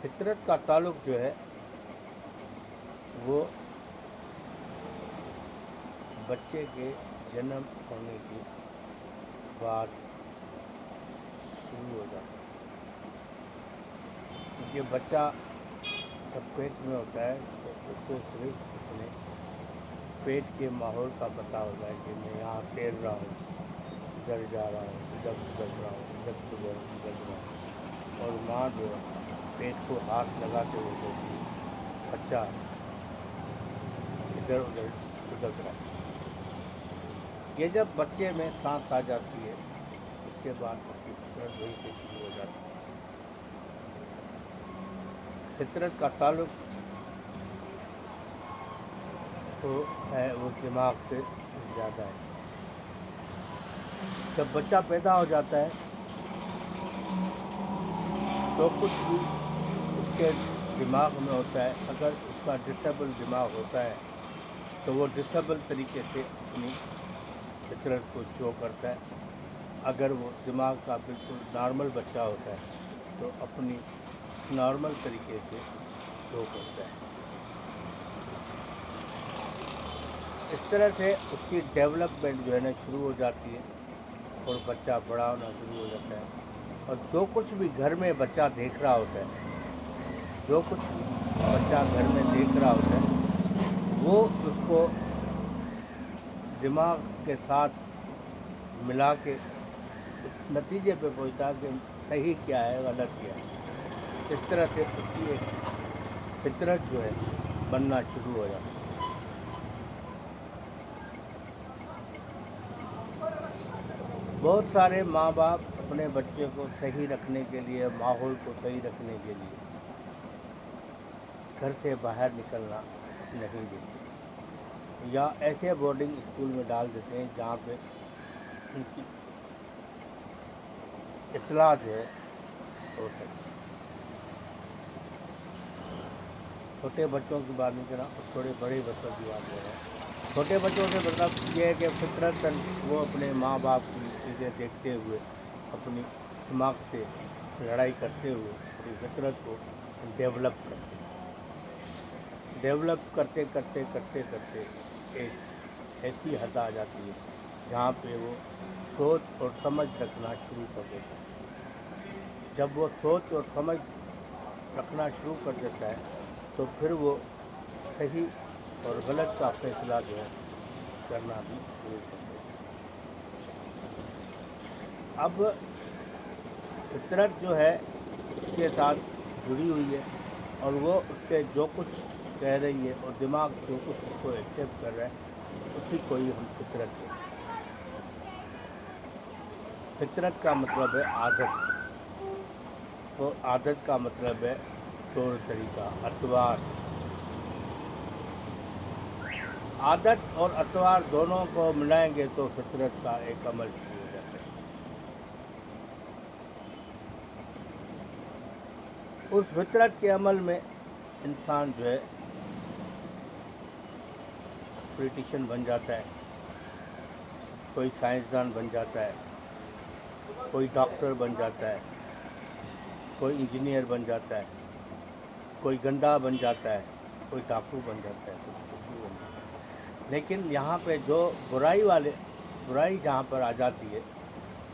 فطرت کا تعلق جو ہے وہ بچے کے جنم ہونے کے بعد شروع ہو جاتا ہے، کیونکہ بچہ جب پیٹ میں ہوتا ہے تو اس کو صرف اپنے پیٹ کے ماحول کا پتہ ہوتا ہے کہ میں یہاں تیر رہا ہوں، ادھر جا رہا ہوں، ادھر گزر رہا ہوں، ادھر گزر رہا ہوں، اور ماں جو ہے پیٹ کو ہاتھ لگاتے ہوئے کہتی ہے بچہ ادھر ادھر ادھر رہا ہے۔ یہ جب بچے میں سانس آ جاتی ہے اس کے بعد اس کی فطرت وہی سے شروع ہو جاتی ہے۔ فطرت کا تعلق تو ہے وہ دماغ سے زیادہ ہے۔ جب بچہ پیدا ہو جاتا ہے تو کچھ بھی اس کے دماغ میں ہوتا ہے، اگر اس کا ڈسیبل دماغ ہوتا ہے تو وہ ڈسیبل طریقے سے اپنی فطرت کو شو کرتا ہے، اگر وہ دماغ کا بالکل نارمل بچہ ہوتا ہے تو اپنی نارمل طریقے سے شو کرتا ہے۔ اس طرح سے اس کی ڈیولپمنٹ جو ہے نا شروع ہو جاتی ہے اور بچہ بڑا ہونا شروع ہو جاتا ہے، اور جو کچھ بھی گھر میں بچہ دیکھ رہا ہوتا ہے، جو کچھ بھی بچہ گھر میں دیکھ رہا ہوتا ہے وہ اس کو دماغ کے ساتھ ملا کے اس نتیجے پہ پہنچتا ہے کہ صحیح کیا ہے غلط کیا ہے۔ اس طرح سے اس کی ایک فطرت جو ہے بننا شروع ہو جاتی ہے۔ بہت سارے ماں باپ اپنے بچے کو صحیح رکھنے کے لیے، ماحول کو صحیح رکھنے کے لیے گھر سے باہر نکلنا نہیں دیتے، یا ایسے بورڈنگ اسکول میں ڈال دیتے ہیں جہاں پہ ان کی اصلاح جو ہے ہو سکے۔ چھوٹے بچوں کی بات نہیں کر رہا اور تھوڑے بڑے بچوں کی بات کر رہا ہوں۔ چھوٹے بچوں سے مطلب یہ ہے کہ فطرتاً وہ اپنے ماں باپ کی چیزیں دیکھتے ہوئے اپنی دماغ سے لڑائی کرتے ہوئے اپنی فطرت کو ڈیولپ کرتے ہیں۔ ڈیولپ کرتے کرتے کرتے کرتے ایک ایسی حد آ جاتی ہے جہاں پہ وہ سوچ اور سمجھ رکھنا شروع کر دیتا ہے۔ جب وہ سوچ اور سمجھ رکھنا شروع کر دیتا ہے تو پھر وہ صحیح اور غلط کا فیصلہ جو ہے کرنا بھی شروع کر دیتا ہے۔ اب فطرت جو ہے اس کے ساتھ جڑی ہوئی ہے اور وہ اس سے جو کچھ کہہ رہی ہے اور دماغ جو کچھ اس کو ایکسیپٹ کر رہا ہے اسی کو ہی ہم فطرت کہتے ہیں۔ فطرت کا مطلب ہے عادت، اور عادت کا مطلب ہے طور طریقہ، اطوار۔ عادت اور اطوار دونوں کو ملائیں گے تو فطرت کا ایک عمل شروع ہو جاتا ہے۔ اس فطرت کے عمل میں انسان جو ہے پولیٹیشین بن جاتا ہے، کوئی سائنسدان بن جاتا ہے، کوئی ڈاکٹر بن جاتا ہے، کوئی انجینئر بن جاتا ہے، کوئی گنڈا بن جاتا ہے، کوئی ڈاکو بن جاتا ہے، کوئی کچھ بھی بن جاتا ہے۔ لیکن یہاں پہ جو برائی جہاں پر آ جاتی ہے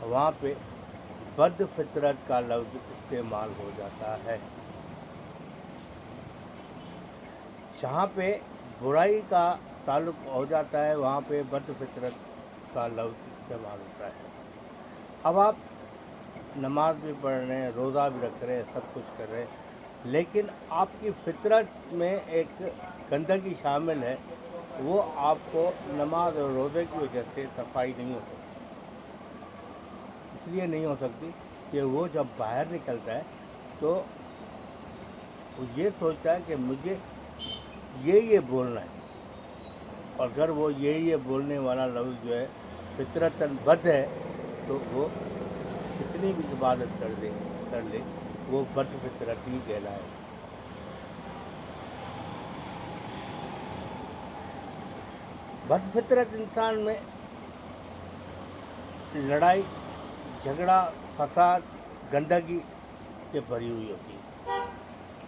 وہاں پہ بد فطرت کا لفظ استعمال ہو جاتا ہے۔ جہاں پہ برائی کا تعلق ہو جاتا ہے وہاں پہ بد فطرت کا لفظ استعمال ہوتا ہے۔ اب آپ نماز بھی پڑھ رہے ہیں، روزہ بھی رکھ رہے ہیں، سب کچھ کر رہے ہیں، لیکن آپ کی فطرت میں ایک گندگی شامل ہے، وہ آپ کو نماز اور روزے کی وجہ سے صفائی نہیں ہو سکتی۔ اس لیے نہیں ہو سکتی کہ وہ جب باہر نکلتا ہے تو وہ یہ سوچتا ہے کہ مجھے یہ بولنا ہے، اور اگر وہ یہ بولنے والا لفظ جو ہے فطرتاً بد ہے تو وہ کتنی بھی عبادت کر لے وہ بد فطرت ہی کہلائے۔ بد فطرت انسان میں لڑائی جھگڑا فساد گندگی سے بھری ہوئی ہوتی ہے۔